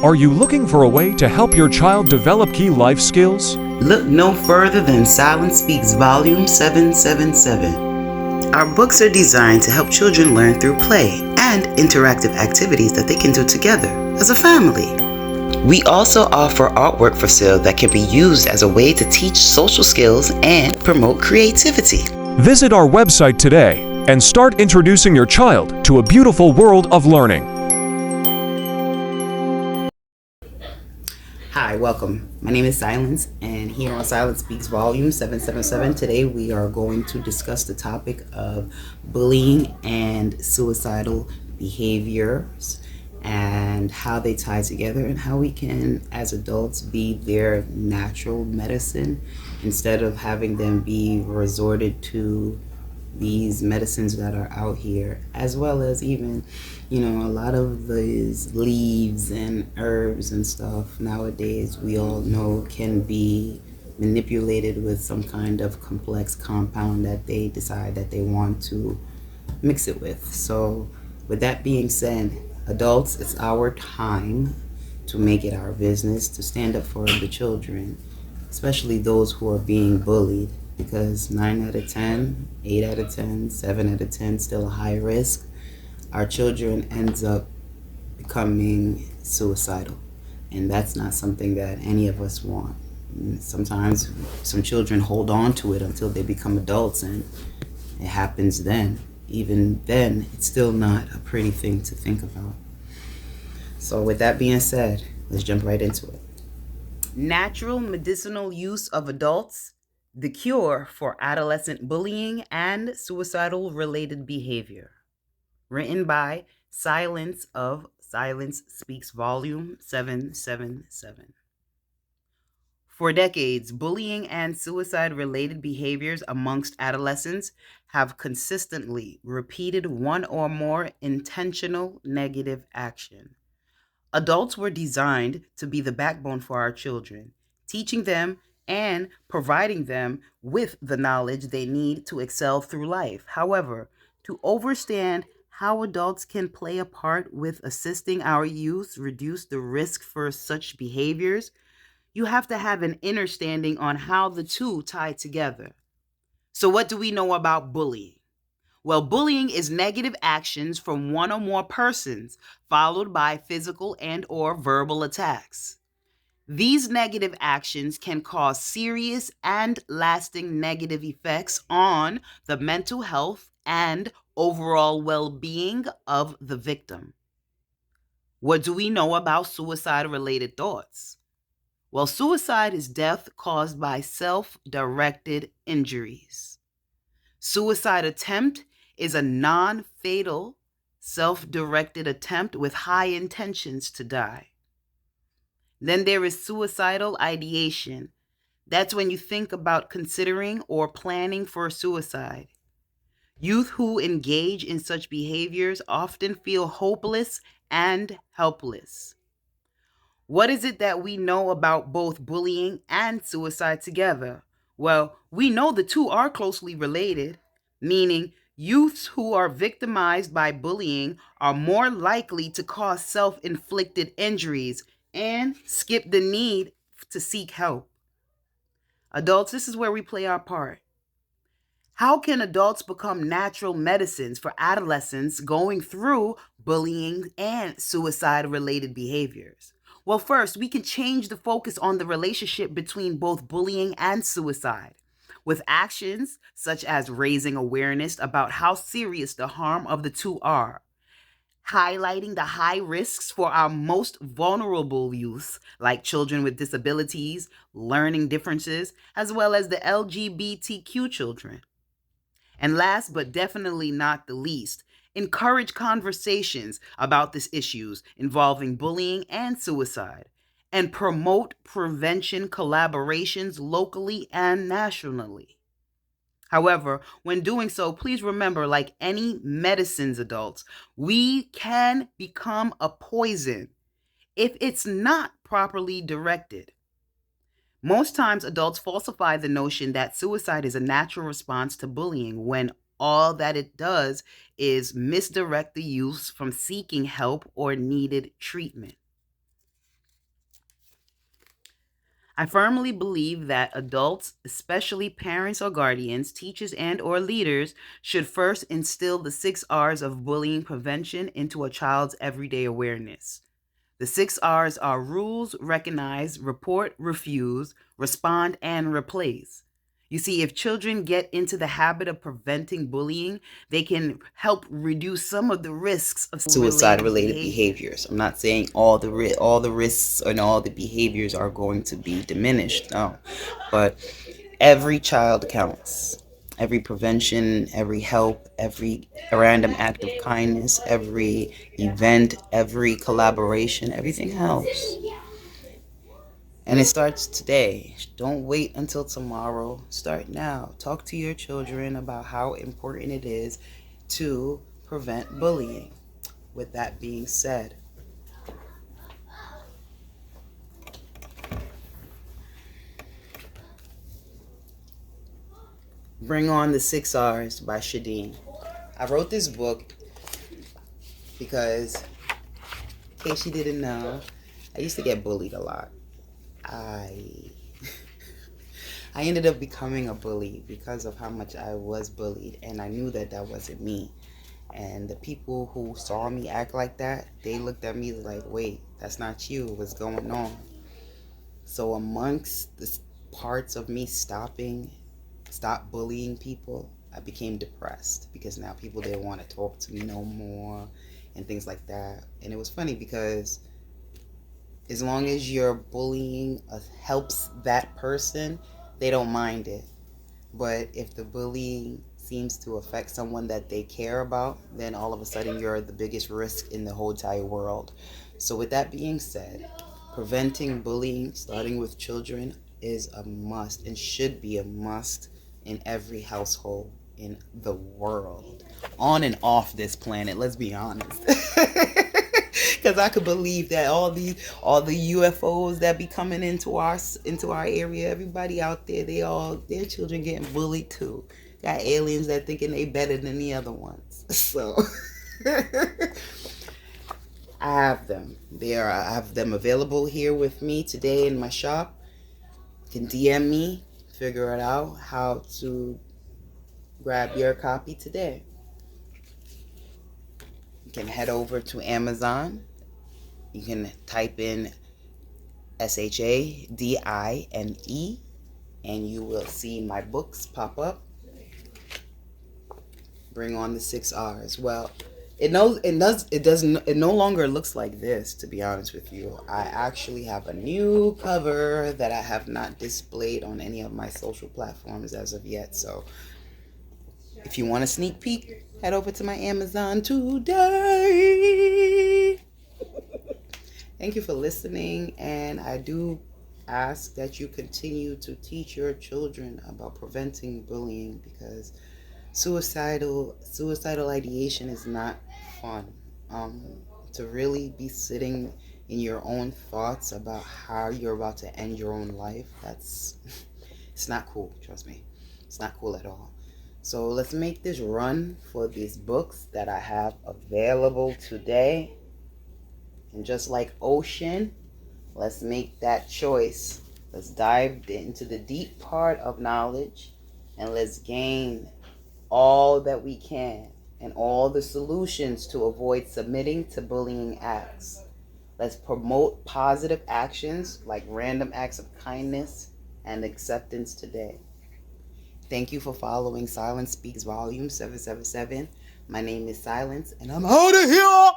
Are you looking for a way to help your child develop key life skills? Look no further than Silence Speaks Volume 777. Our books are designed to help children learn through play and interactive activities that they can do together as a family. We also offer artwork for sale that can be used as a way to teach social skills and promote creativity. Visit our website today and start introducing your child to a beautiful world of learning. Hi, welcome. My name is Silence, and here on Silence Speaks Volume 777, today we are going to discuss the topic of bullying and suicidal behaviors and how they tie together and how we can, as adults, be their natural medicine instead of having them be resorted to these medicines that are out here, as well as even, a lot of these leaves and herbs and stuff nowadays we all know can be manipulated with some kind of complex compound that they decide that they want to mix it with. So with that being said, adults, it's our time to make it our business to stand up for the children, especially those who are being bullied, because 9 out of 10, 8 out of 10, 7 out of 10 still a high risk. Our children ends up becoming suicidal, and that's not something that any of us want. Sometimes some children hold on to it until they become adults, and it happens then. Even then, it's still not a pretty thing to think about. So with that being said, let's jump right into it. Natural medicinal use of adults, the cure for adolescent bullying and suicidal related behavior. Written by Silence of Silence Speaks Volume 777. For decades, bullying and suicide related behaviors amongst adolescents have consistently repeated one or more intentional negative action. Adults were designed to be the backbone for our children, teaching them and providing them with the knowledge they need to excel through life. However, to understand how adults can play a part with assisting our youth reduce the risk for such behaviors, you have to have an understanding on how the two tie together. So what do we know about bullying? Well, bullying is negative actions from one or more persons followed by physical and or verbal attacks. These negative actions can cause serious and lasting negative effects on the mental health and overall well-being of the victim. What do we know about suicide-related thoughts? Well, suicide is death caused by self-directed injuries. Suicide attempt is a non-fatal, self-directed attempt with high intentions to die. Then there is suicidal ideation. That's when you think about considering or planning for suicide. Youth who engage in such behaviors often feel hopeless and helpless. What is it that we know about both bullying and suicide together? Well, we know the two are closely related, meaning youths who are victimized by bullying are more likely to cause self-inflicted injuries and skip the need to seek help. Adults, this is where we play our part. How can adults become natural medicines for adolescents going through bullying and suicide-related behaviors? Well, first, we can change the focus on the relationship between both bullying and suicide with actions such as raising awareness about how serious the harm of the two are, highlighting the high risks for our most vulnerable youth, like children with disabilities, learning differences, as well as the LGBTQ children. And last but definitely not the least, encourage conversations about these issues involving bullying and suicide, and promote prevention collaborations locally and nationally. However, when doing so, please remember, like any medicines, adults, we can become a poison if it's not properly directed. Most times, adults falsify the notion that suicide is a natural response to bullying when all that it does is misdirect the youth from seeking help or needed treatment. I firmly believe that adults, especially parents or guardians, teachers and or leaders, should first instill the 6 R's of bullying prevention into a child's everyday awareness. The 6 R's are rules, recognize, report, refuse, respond, and replace. You see, if children get into the habit of preventing bullying, they can help reduce some of the risks of suicide-related behaviors. I'm not saying all the risks and all the behaviors are going to be diminished, no. But every child counts. Every prevention, every help, every random act of kindness, every event, every collaboration, everything helps. And it starts today. Don't wait until tomorrow. Start now. Talk to your children about how important it is to prevent bullying. With that being said, Bring On the 6 R's by Shadeen. I wrote this book because, in case you didn't know, I used to get bullied a lot. I ended up becoming a bully because of how much I was bullied, and I knew that that wasn't me. And the people who saw me act like that, they looked at me like, wait, that's not you. What's going on? So amongst the parts of me stop bullying people, I became depressed because now people didn't want to talk to me no more and things like that. And it was funny because as long as your bullying helps that person, they don't mind it. But if the bullying seems to affect someone that they care about, then all of a sudden you're the biggest risk in the whole entire world. So with that being said, preventing bullying, starting with children, is a must and should be a must in every household in the world. On and off this planet, let's be honest. Because I could believe that all the UFOs that be coming into our area, everybody out there, their children getting bullied too. Got aliens that thinking they better than the other ones. So I have them. I have them available here with me today in my shop. You can DM me, figure it out how to grab your copy today. You can head over to Amazon. You can type in SHADINE and you will see my books pop up. Bring On the 6 R's. Well, it no longer looks like this, to be honest with you. I actually have a new cover that I have not displayed on any of my social platforms as of yet. So if you want a sneak peek, head over to my Amazon today. Thank you for listening, and I do ask that you continue to teach your children about preventing bullying, because suicidal ideation is not fun. To really be sitting in your own thoughts about how you're about to end your own life, it's not cool, trust me. It's not cool at all. So let's make this run for these books that I have available today. And just like Ocean, let's make that choice. Let's dive into the deep part of knowledge and let's gain all that we can and all the solutions to avoid submitting to bullying acts. Let's promote positive actions like random acts of kindness and acceptance today. Thank you for following Silence Speaks Volume 777. My name is Silence, and I'm out of here!